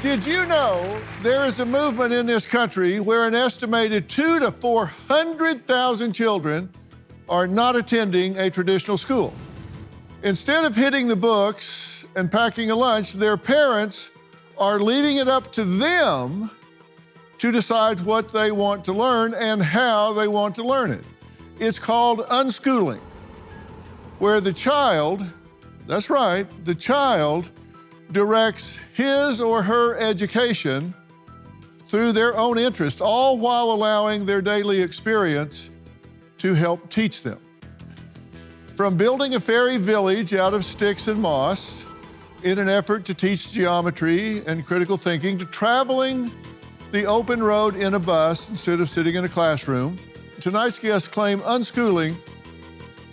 Did you know there is a movement in this country where an estimated 200,000 to 400,000 children are not attending a traditional school? Instead of hitting the books and packing a lunch, their parents are leaving it up to them to decide what they want to learn and how they want to learn it. It's called unschooling, where the child, that's right, the child directs his or her education through their own interest, all while allowing their daily experience to help teach them. From building a fairy village out of sticks and moss in an effort to teach geometry and critical thinking, to traveling the open road in a bus instead of sitting in a classroom, tonight's guests claim unschooling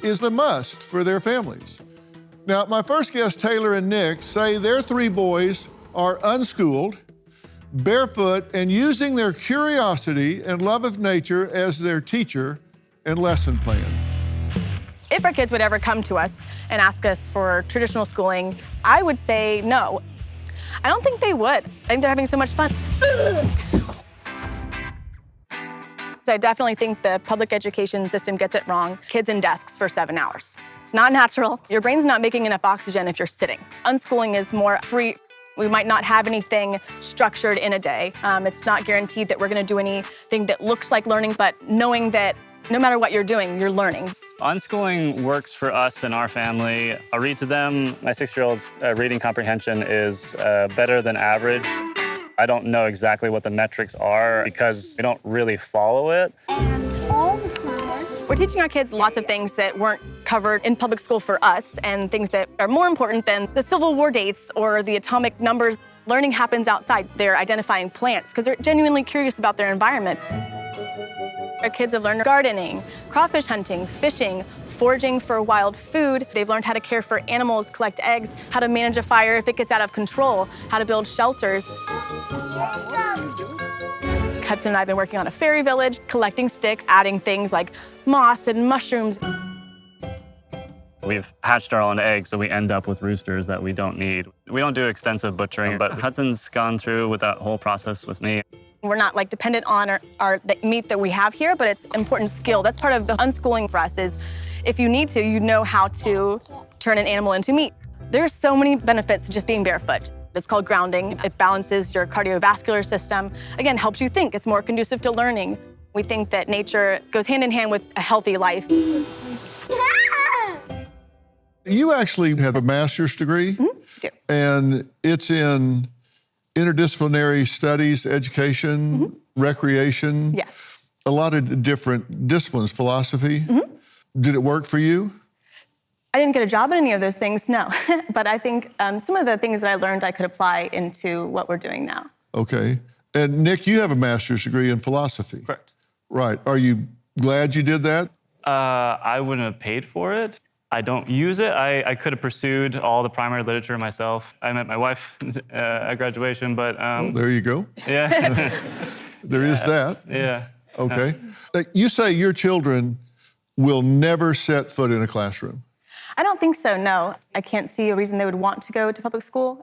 is a must for their families. Now, my first guests, Taylor and Nick, say their 3 boys are unschooled, barefoot, and using their curiosity and love of nature as their teacher and lesson plan. If our kids would ever come to us and ask us for traditional schooling, I would say no. I don't think they would. I think they're having so much fun. I definitely think the public education system gets it wrong. Kids in desks for 7 hours. It's not natural. Your brain's not making enough oxygen if you're sitting. Unschooling is more free. We might not have anything structured in a day. It's not guaranteed that we're gonna do anything that looks like learning, but knowing that no matter what you're doing, you're learning. Unschooling works for us and our family. I read to them. My 6-year-old's reading comprehension is better than average. I don't know exactly what the metrics are because we don't really follow it. We're teaching our kids lots of things that weren't covered in public school for us, and things that are more important than the Civil War dates or the atomic numbers. Learning happens outside. They're identifying plants because they're genuinely curious about their environment. Our kids have learned gardening, crawfish hunting, fishing, foraging for wild food. They've learned how to care for animals, collect eggs, how to manage a fire if it gets out of control, how to build shelters. Hudson and I have been working on a fairy village, collecting sticks, adding things like moss and mushrooms. We've hatched our own eggs, so we end up with roosters that we don't need. We don't do extensive butchering, but Hudson's gone through with that whole process with me. We're not like dependent on the meat that we have here, but it's important skill. That's part of the unschooling for us is if you need to, you know how to turn an animal into meat. There's so many benefits to just being barefoot. It's called grounding. It balances your cardiovascular system. Again, helps you think. It's more conducive to learning. We think that nature goes hand in hand with a healthy life. You actually have a master's degree, Do. and it's in interdisciplinary studies, education, recreation. Yes. A lot of different disciplines, philosophy. Did it work for you? I didn't get a job in any of those things, no. But I think some of the things that I learned I could apply into what we're doing now. Okay. And Nick, you have a master's degree in philosophy. Correct. Right. Are you glad you did that? I wouldn't have paid for it. I don't use it. I could have pursued all the primary literature myself. I met my wife at graduation, but... Well, there you go. Yeah. There is that. Yeah. Okay. You say your children will never set foot in a classroom. I don't think so, no. I can't see a reason they would want to go to public school.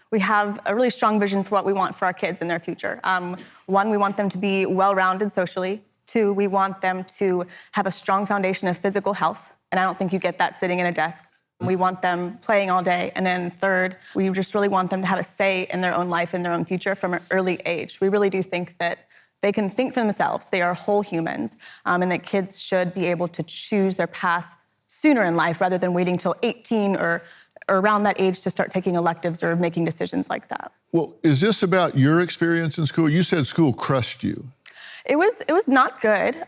We have a really strong vision for what we want for our kids in their future. 1, we want them to be well-rounded socially. 2, we want them to have a strong foundation of physical health, and I don't think you get that sitting in a desk. We want them playing all day. And then 3rd, we just really want them to have a say in their own life and their own future from an early age. We really do think that they can think for themselves. They are whole humans, and that kids should be able to choose their path sooner in life rather than waiting till 18 or around that age to start taking electives or making decisions like that. Well, is this about your experience in school? You said school crushed you. It was not good.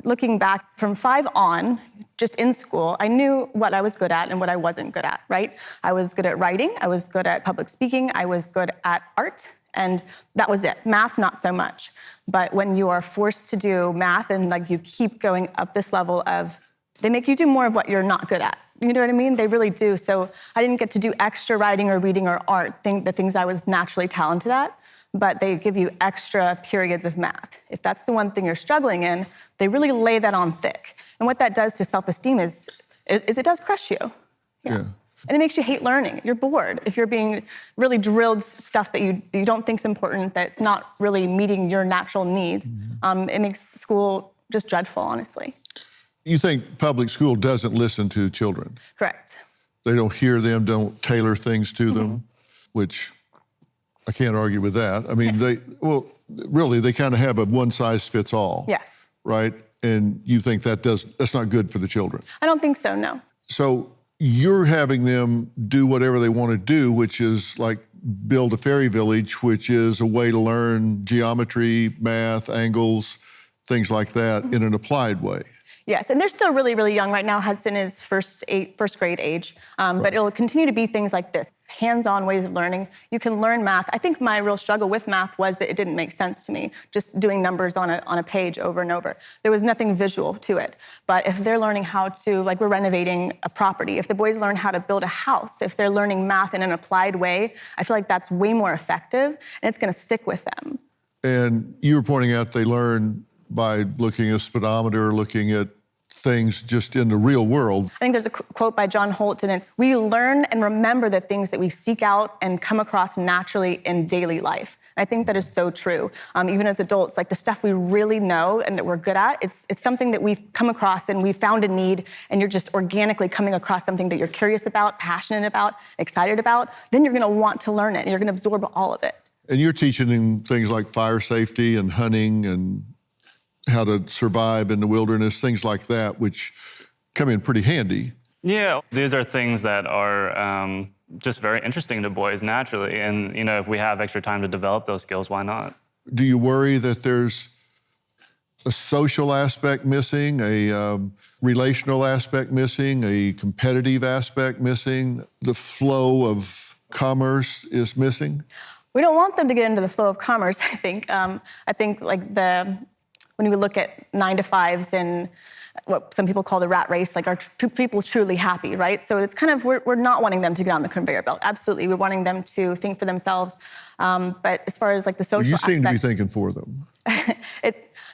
Looking back from 5 on, just in school, I knew what I was good at and what I wasn't good at, right? I was good at writing, I was good at public speaking, I was good at art, and that was it. Math, not so much. But when you are forced to do math and like you keep going up this level of, they make you do more of what you're not good at. You know what I mean? They really do. So I didn't get to do extra writing or reading or art, the things I was naturally talented at, but they give you extra periods of math. If that's the one thing you're struggling in, they really lay that on thick. And what that does to self-esteem is it does crush you. Yeah. And it makes you hate learning. You're bored. If you're being really drilled stuff that you don't think is important, that it's not really meeting your natural needs, it makes school just dreadful, honestly. You think public school doesn't listen to children? Correct. They don't hear them, don't tailor things to them, which I can't argue with that. I mean, they kind of have a one-size-fits-all. Yes. Right? And you think that's not good for the children? I don't think so, no. So you're having them do whatever they want to do, which is like build a fairy village, which is a way to learn geometry, math, angles, things like that in an applied way. Yes, and they're still really, really young. Right now, Hudson is first grade age, but it'll continue to be things like this, hands-on ways of learning. You can learn math. I think my real struggle with math was that it didn't make sense to me, just doing numbers on a page over and over. There was nothing visual to it. But if they're learning how to, like we're renovating a property, if the boys learn how to build a house, if they're learning math in an applied way, I feel like that's way more effective, and it's gonna stick with them. And you were pointing out they learn by looking at a speedometer, looking at things just in the real world. I think there's a quote by John Holt, and it's, we learn and remember the things that we seek out and come across naturally in daily life. And I think that is so true. Even as adults, like the stuff we really know and that we're good at, it's something that we've come across and we've found a need, and you're just organically coming across something that you're curious about, passionate about, excited about, then you're gonna want to learn it, and you're gonna absorb all of it. And you're teaching them things like fire safety and hunting and how to survive in the wilderness, things like that, which come in pretty handy. Yeah, these are things that are just very interesting to boys naturally. And, you know, if we have extra time to develop those skills, why not? Do you worry that there's a social aspect missing, a relational aspect missing, a competitive aspect missing, the flow of commerce is missing? We don't want them to get into the flow of commerce, I think. I think like when we look at 9-to-5s and what some people call the rat race, like are people truly happy, right? So it's kind of, we're not wanting them to get on the conveyor belt. Absolutely, we're wanting them to think for themselves. But as far as like the social aspect. You seem to be thinking for them.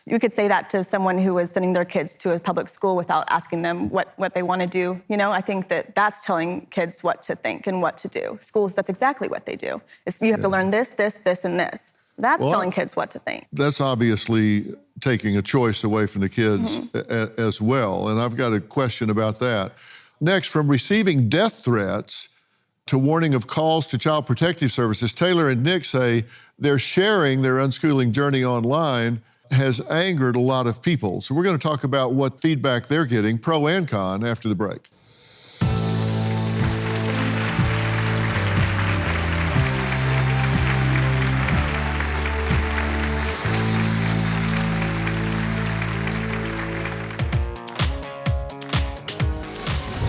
You could say that to someone who was sending their kids to a public school without asking them what they want to do. You know, I think that's telling kids what to think and what to do. Schools, that's exactly what they do. You have to learn this, this, this, and this. That's telling kids what to think. That's obviously taking a choice away from the kids as well. And I've got a question about that. Next, from receiving death threats to warning of calls to Child Protective Services, Taylor and Nick say they're sharing their unschooling journey online has angered a lot of people. So we're going to talk about what feedback they're getting, pro and con, after the break.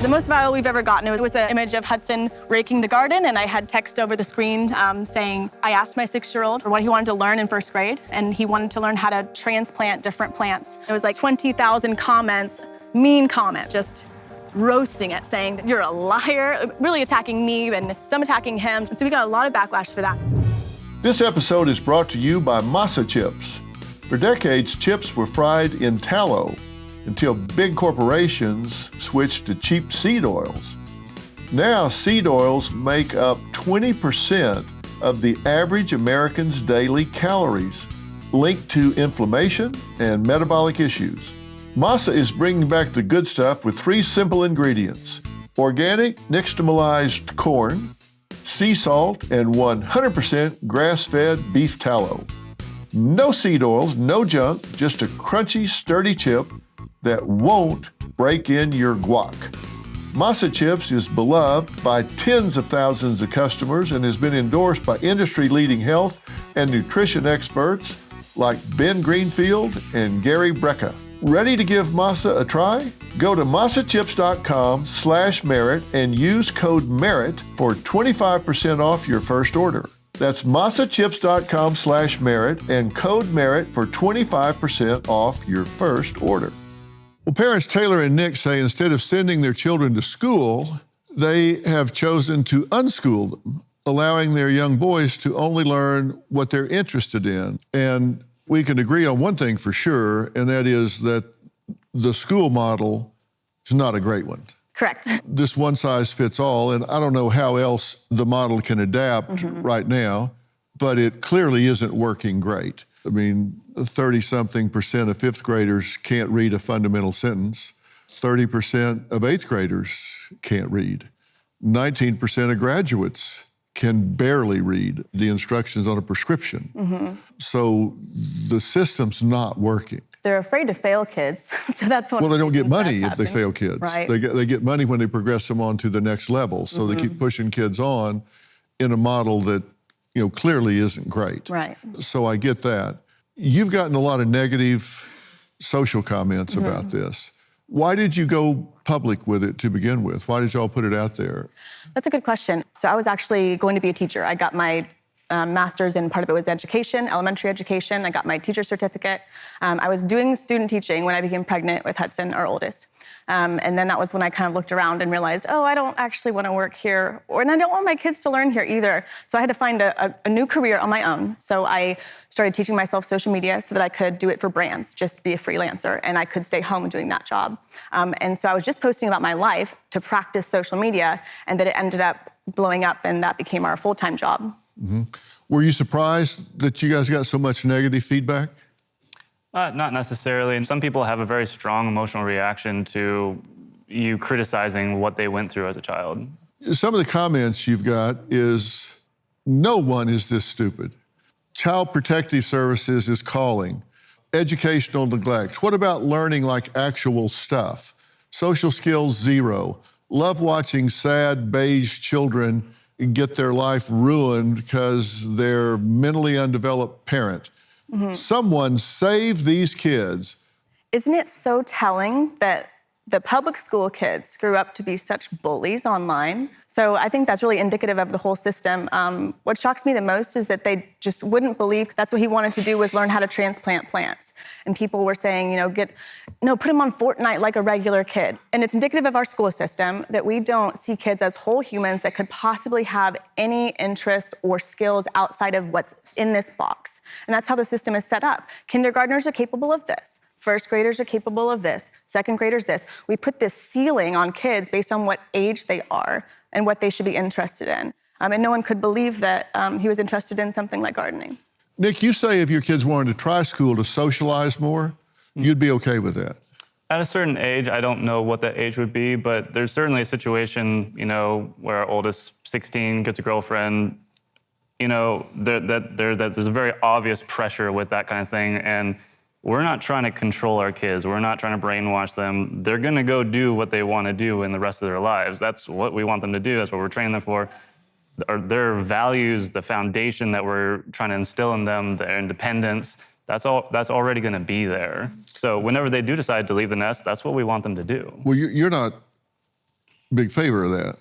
The most viral we've ever gotten was an image of Hudson raking the garden, and I had text over the screen saying, I asked my 6-year-old what he wanted to learn in first grade, and he wanted to learn how to transplant different plants. It was like 20,000 comments, mean comment, just roasting it, saying, you're a liar, really attacking me, and some attacking him. So we got a lot of backlash for that. This episode is brought to you by masa chips. For decades, chips were fried in tallow, until big corporations switched to cheap seed oils. Now, seed oils make up 20% of the average American's daily calories, linked to inflammation and metabolic issues. Masa is bringing back the good stuff with 3 simple ingredients: organic nixtamalized corn, sea salt, and 100% grass-fed beef tallow. No seed oils, no junk, just a crunchy, sturdy chip that won't break in your guac. Masa Chips is beloved by tens of thousands of customers and has been endorsed by industry-leading health and nutrition experts like Ben Greenfield and Gary Brecka. Ready to give masa a try? Go to masachips.com/merit and use code MERIT for 25% off your first order. That's masachips.com/merit and code MERIT for 25% off your first order. Well, parents Taylor and Nick say instead of sending their children to school, they have chosen to unschool them, allowing their young boys to only learn what they're interested in. And we can agree on one thing for sure, and that is that the school model is not a great one. Correct. This one size fits all, and I don't know how else the model can adapt right now, but it clearly isn't working great. I mean, 30-something% of fifth graders can't read a fundamental sentence. 30% of eighth graders can't read. 19% of graduates can barely read the instructions on a prescription. So the system's not working. They're afraid to fail kids, so that's one. Well, they don't get money if they fail kids. Right. They get money when they progress them on to the next level. So they keep pushing kids on in a model that, clearly isn't great. Right. So I get that. You've gotten a lot of negative social comments about this. Why did you go public with it to begin with? Why did y'all put it out there? That's a good question. So I was actually going to be a teacher. I got my master's, and part of it was education, elementary education. I got my teacher certificate. I was doing student teaching when I became pregnant with Hudson, our oldest. And then that was when I kind of looked around and realized, I don't actually want to work here, and I don't want my kids to learn here either. So I had to find a new career on my own. So I started teaching myself social media so that I could do it for brands, just be a freelancer, and I could stay home doing that job. And so I was just posting about my life to practice social media, and then it ended up blowing up, and that became our full-time job. Were you surprised that you guys got so much negative feedback? Not necessarily. And some people have a very strong emotional reaction to you criticizing what they went through as a child. Some of the comments you've got is, no one is this stupid. Child Protective Services is calling. Educational neglect. What about learning like actual stuff? Social skills, 0. Love watching sad beige children get their life ruined because they're mentally undeveloped parent. Someone save these kids. Isn't it so telling that the public school kids grew up to be such bullies online? So I think that's really indicative of the whole system. What shocks me the most is that they just wouldn't believe that's what he wanted to do, was learn how to transplant plants. And people were saying, put him on Fortnite like a regular kid. And it's indicative of our school system that we don't see kids as whole humans that could possibly have any interests or skills outside of what's in this box. And that's how the system is set up. Kindergartners are capable of this. First graders are capable of this. Second graders this. We put this ceiling on kids based on what age they are and what they should be interested in. And no one could believe that he was interested in something like gardening. Nick, you say if your kids wanted to try school to socialize more, you'd be okay with that. At a certain age, I don't know what that age would be, but there's certainly a situation, where our oldest 16 gets a girlfriend, there's a very obvious pressure with that kind of thing. And we're not trying to control our kids. We're not trying to brainwash them. They're gonna go do what they wanna do in the rest of their lives. That's what we want them to do. That's what we're training them for. Their values, the foundation that we're trying to instill in them, their independence, that's already gonna be there. So whenever they do decide to leave the nest, that's what we want them to do. Well, you're not a big favor of that.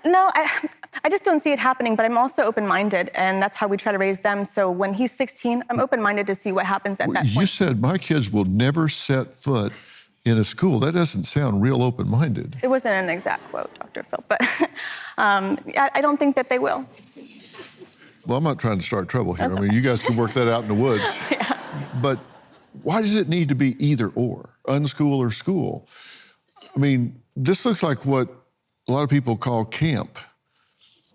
No, I just don't see it happening, but I'm also open-minded, and that's how we try to raise them. So when he's 16, I'm open-minded to see what happens at that point. You said my kids will never set foot in a school. That doesn't sound real open-minded. It wasn't an exact quote, Dr. Phil, but I don't think that they will. Well, I'm not trying to start trouble here. You guys can work that out in the woods. Yeah. But why does it need to be either or, unschool or school? This looks like what a lot of people call camp,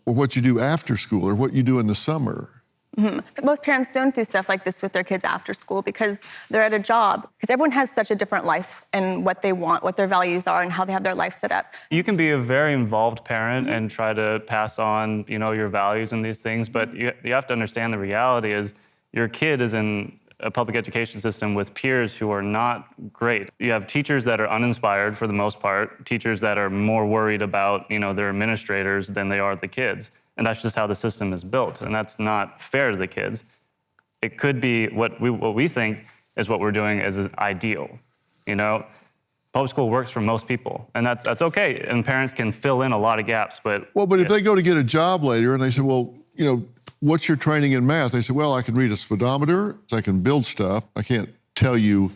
or what you do after school, or what you do in the summer. But most parents don't do stuff like this with their kids after school because they're at a job. Because everyone has such a different life and what they want, what their values are, and how they have their life set up. You can be a very involved parent and try to pass on, your values and these things, but you have to understand the reality is your kid is in a public education system with peers who are not great. You have teachers that are uninspired for the most part, teachers that are more worried about, their administrators than they are the kids. And that's just how the system is built, and that's not fair to the kids. It could be what we think is what we're doing is ideal. Public school works for most people, and that's okay. And parents can fill in a lot of gaps, but if they go to get a job later and they say, well, what's your training in math? They say, well, I can read a speedometer, I can build stuff. I can't tell you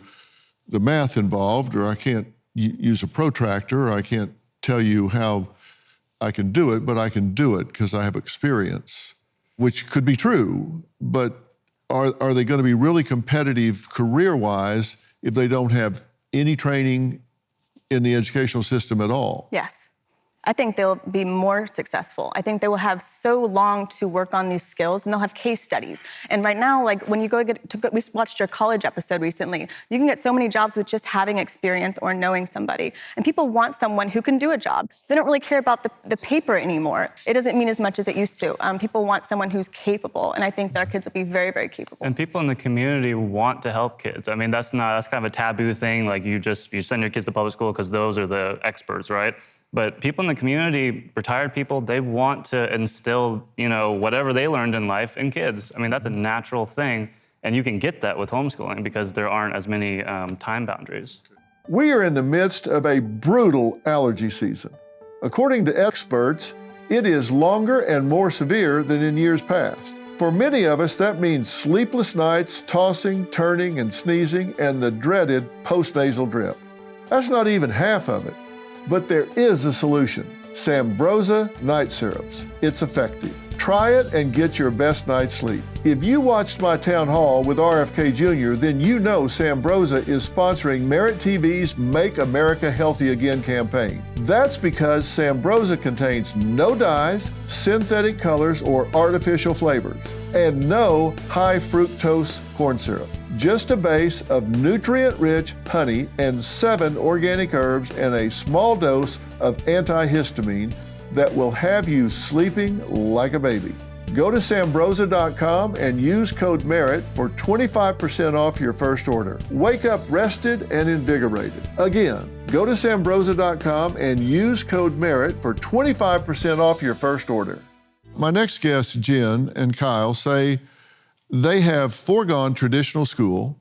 the math involved, or I can't use a protractor, or I can't tell you how I can do it, but I can do it because I have experience, which could be true, but are they going to be really competitive career-wise if they don't have any training in the educational system at all. Yes. I think they'll be more successful. I think they will have so long to work on these skills, and they'll have case studies. And right now, like when you we watched your college episode recently, you can get so many jobs with just having experience or knowing somebody. And people want someone who can do a job. They don't really care about the paper anymore. It doesn't mean as much as it used to. People want someone who's capable, and I think that our kids will be very, very capable. And people in the community want to help kids. I mean, that's kind of a taboo thing. Like you send your kids to public school because those are the experts, right? But people in the community, retired people, they want to instill, whatever they learned in life in kids. I mean, that's a natural thing. And you can get that with homeschooling because there aren't as many time boundaries. We are in the midst of a brutal allergy season. According to experts, it is longer and more severe than in years past. For many of us, that means sleepless nights, tossing, turning, and sneezing, and the dreaded postnasal drip. That's not even half of it. But there is a solution. Sambrosa night syrups. It's effective. Try it and get your best night's sleep. If you watched my town hall with RFK Jr., then you know Sambrosa is sponsoring Merit TV's Make America Healthy Again campaign. That's because Sambrosa contains no dyes, synthetic colors, or artificial flavors, and no high fructose corn syrup. Just a base of nutrient-rich honey and 7 organic herbs and a small dose of antihistamine that will have you sleeping like a baby. Go to Sambrosa.com and use code MERIT for 25% off your first order. Wake up rested and invigorated. Again, go to Sambrosa.com and use code MERIT for 25% off your first order. My next guests, Jen and Kyle, say they have foregone traditional school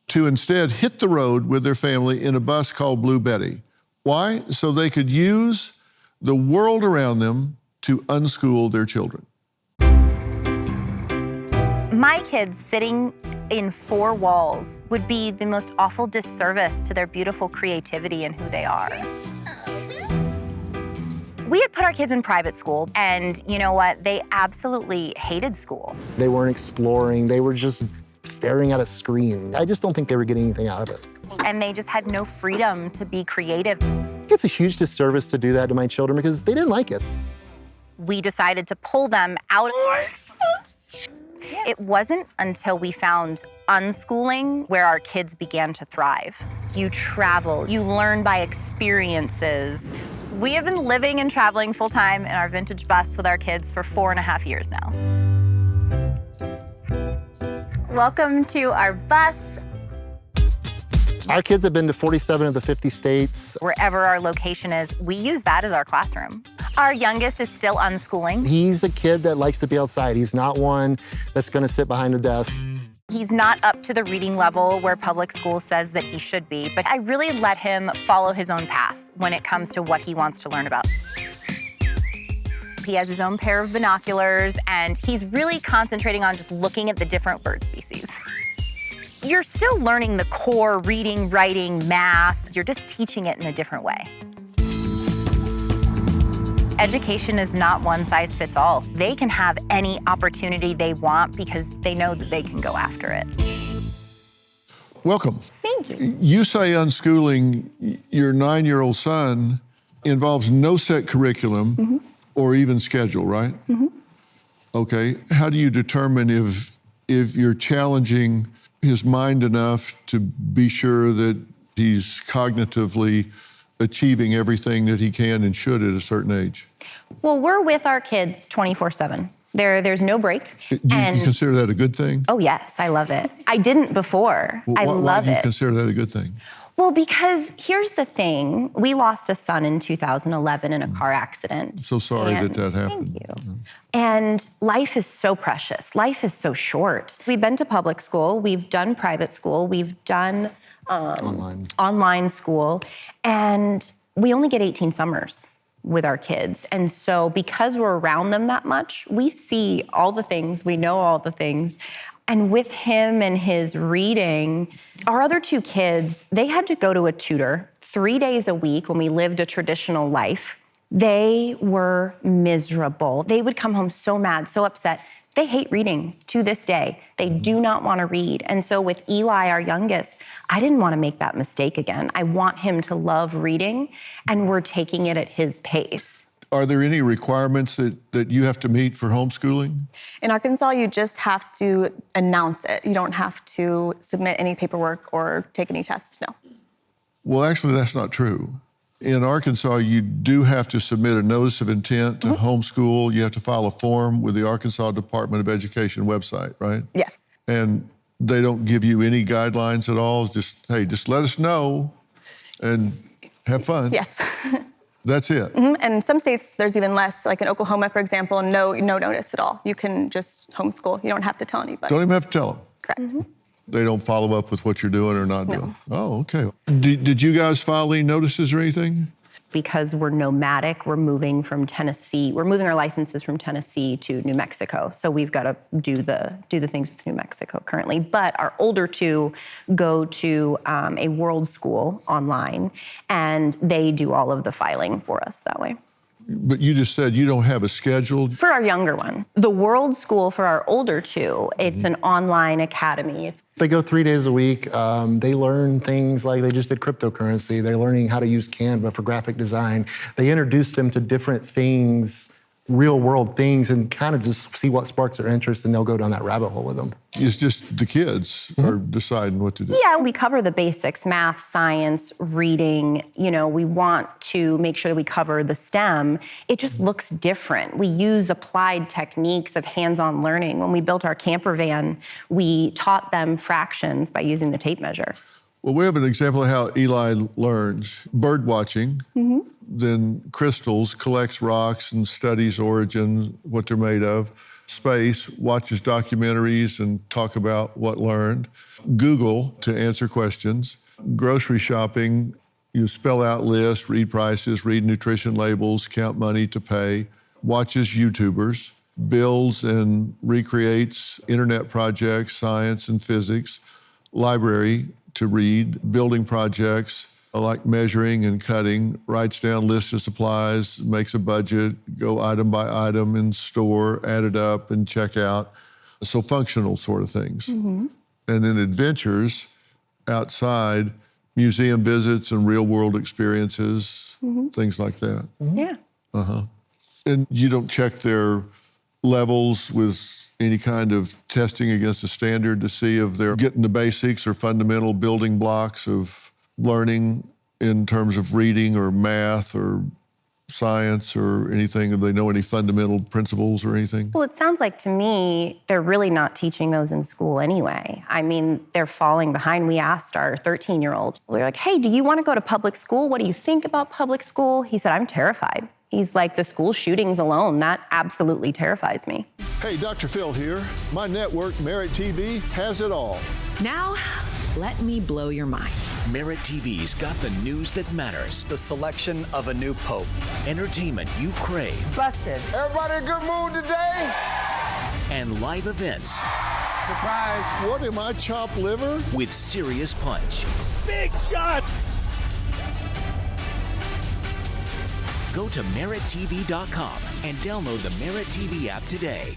to instead hit the road with their family in a bus called Blue Betty. Why? So they could use the world around them to unschool their children. My kids sitting in 4 walls would be the most awful disservice to their beautiful creativity and who they are. We had put our kids in private school, and you know what? They absolutely hated school. They weren't exploring, they were just staring at a screen. I just don't think they were getting anything out of it. And they just had no freedom to be creative. It's a huge disservice to do that to my children because they didn't like it. We decided to pull them out. It wasn't until we found unschooling where our kids began to thrive. You travel, you learn by experiences. We have been living and traveling full-time in our vintage bus with our kids for 4.5 years now. Welcome to our bus. Our kids have been to 47 of the 50 states. Wherever our location is, we use that as our classroom. Our youngest is still unschooling. He's a kid that likes to be outside. He's not one that's gonna sit behind a desk. He's not up to the reading level where public school says that he should be, but I really let him follow his own path when it comes to what he wants to learn about. He has his own pair of binoculars, and he's really concentrating on just looking at the different bird species. You're still learning the core reading, writing, math. You're just teaching it in a different way. Education is not one size fits all. They can have any opportunity they want because they know that they can go after it. Welcome. Thank you. You say unschooling your 9-year-old son involves no set curriculum or even schedule, right? Okay. How do you determine if you're challenging his mind enough to be sure that he's cognitively achieving everything that he can and should at a certain age? Well, we're with our kids 24/7. There's no break. Do you consider that a good thing? Oh yes, I love it. I didn't before. I love why do you it. consider that a good thing? Well, because here's the thing. We lost a son in 2011 in a car accident. So sorry And- that happened. Thank you. And life is so precious. Life is so short. We've been to public school. We've done private school. We've done online school. And we only get 18 summers with our kids. And so because we're around them that much, we see all the things, we know all the things. And with him and his reading, our other 2 kids, they had to go to a tutor 3 days a week when we lived a traditional life. They were miserable. They would come home so mad, so upset. They hate reading to this day. They do not want to read. And so with Eli, our youngest, I didn't want to make that mistake again. I want him to love reading, and we're taking it at his pace. Are there any requirements that you have to meet for homeschooling? In Arkansas, you just have to announce it. You don't have to submit any paperwork or take any tests, no. Well, actually, that's not true. In Arkansas, you do have to submit a notice of intent to homeschool. You have to file a form with the Arkansas Department of Education website, right? Yes. And they don't give you any guidelines at all? It's just, hey, just let us know and have fun. Yes. That's it. And in some states, there's even less. Like in Oklahoma, for example, no notice at all. You can just homeschool. You don't have to tell anybody. Don't even have to tell them. Correct. They don't follow up with what you're doing or not doing? Oh, okay. Did you guys file any notices or anything? Because we're nomadic, we're moving from Tennessee. We're moving our licenses from Tennessee to New Mexico. So we've got to do the things with New Mexico currently. But our older two go to a world school online, and they do all of the filing for us that way. But you just said you don't have a schedule. For our younger one. The world school for our older two, it's an online academy. They go 3 days a week. They learn things like they just did cryptocurrency. They're learning how to use Canva for graphic design. They introduce them to different things, real world things, and kind of just see what sparks their interest, and they'll go down that rabbit hole with them. It's just the kids are deciding what to do. Yeah, we cover the basics, math, science, reading. You know, we want to make sure that we cover the STEM. It just looks different. We use applied techniques of hands-on learning. When we built our camper van, we taught them fractions by using the tape measure. Well, we have an example of how Eli learns. Bird watching, then crystals, collects rocks and studies origin, what they're made of. Space, watches documentaries and talk about what learned. Google, to answer questions. Grocery shopping, you spell out lists, read prices, read nutrition labels, count money to pay. Watches YouTubers. Builds and recreates internet projects, science and physics. Library, to read, building projects like measuring and cutting, writes down lists of supplies, makes a budget, go item by item in store, add it up and check out. So functional sort of things. And then adventures outside, museum visits and real world experiences, things like that. Yeah. And you don't check their levels with any kind of testing against a standard to see if they're getting the basics or fundamental building blocks of learning in terms of reading or math or science or anything? If they know any fundamental principles or anything? Well, it sounds like to me, they're really not teaching those in school anyway. I mean, they're falling behind. We asked our 13-year-old, we were like, hey, do you want to go to public school? What do you think about public school? He said, I'm terrified. He's like, the school shootings alone, that absolutely terrifies me. Hey, Dr. Phil here. My network, Merit TV, has it all. Now, let me blow your mind. Merit TV's got the news that matters, The selection of a new pope. entertainment you crave, Busted. Everybody in good mood today? and live events Surprise. What am I, chopped liver? with serious punch. Big shot. Go to merittv.com and download the Merit TV app today.